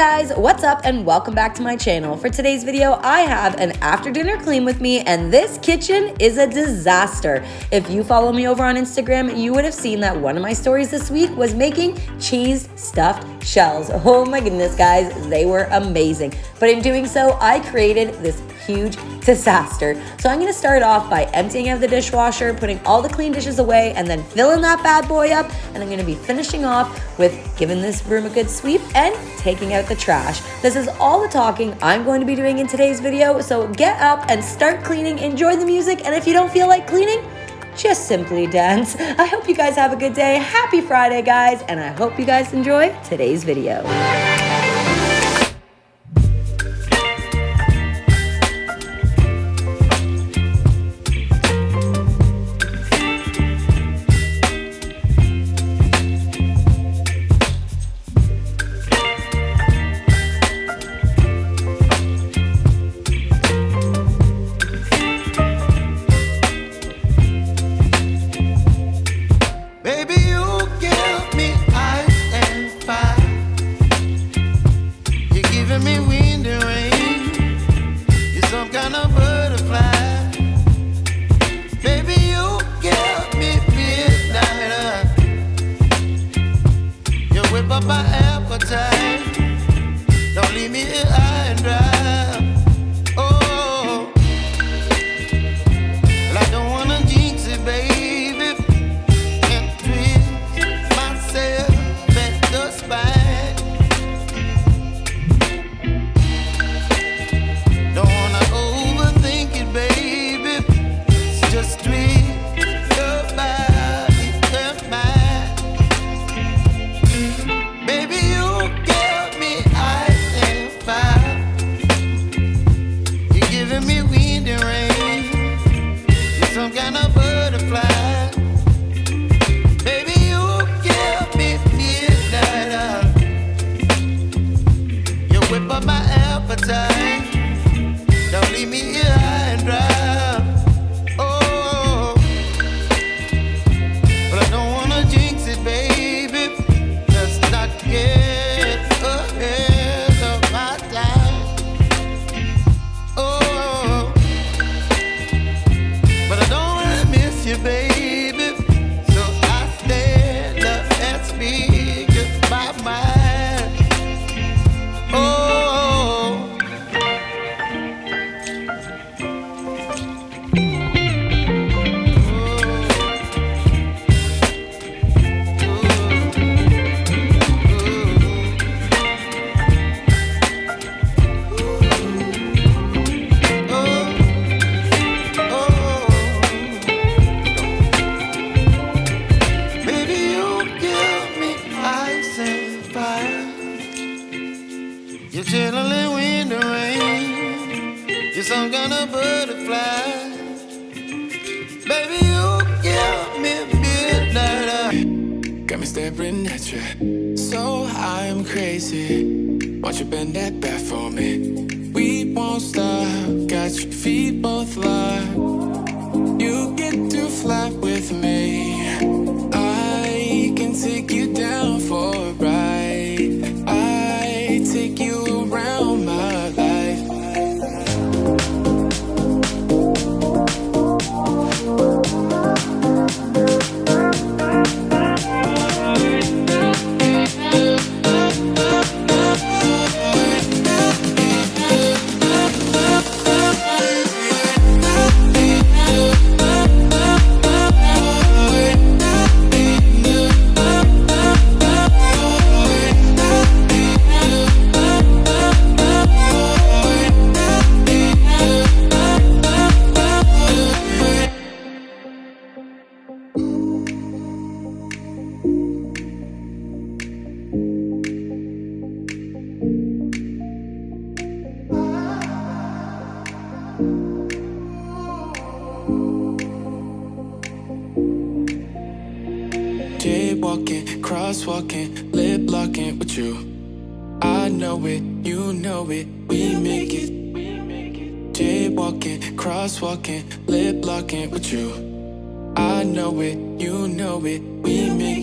guys, what's up and welcome back to my channel. For today's video, I have an after dinner clean with me and this kitchen is a disaster. If you follow me over on Instagram, you would have seen that one of my stories this week was making cheese stuffed shells. Oh my goodness, guys, they were amazing. But in doing so, I created this huge disaster. So I'm gonna start off by emptying out the dishwasher, putting all the clean dishes away, and then filling that bad boy up. And I'm gonna be finishing off with giving this room a good sweep and taking out the trash. This is all the talking I'm going to be doing in today's video. So get up and start cleaning, enjoy the music, and if you don't feel like cleaning, just simply dance. I hope you guys have a good day. Happy Friday, guys, and I hope you guys enjoy today's video. Staring at you, so I'm crazy. Won't you bend that back for me? We won't stop. Got your feet both locked. You get to fly with me. I can take you down for a ride. I take you around my life. Jaywalking, crosswalking, lip locking with you. I know it, you know it, we make it. Jaywalking, crosswalking, lip locking with you. I know it, you know it, we make it.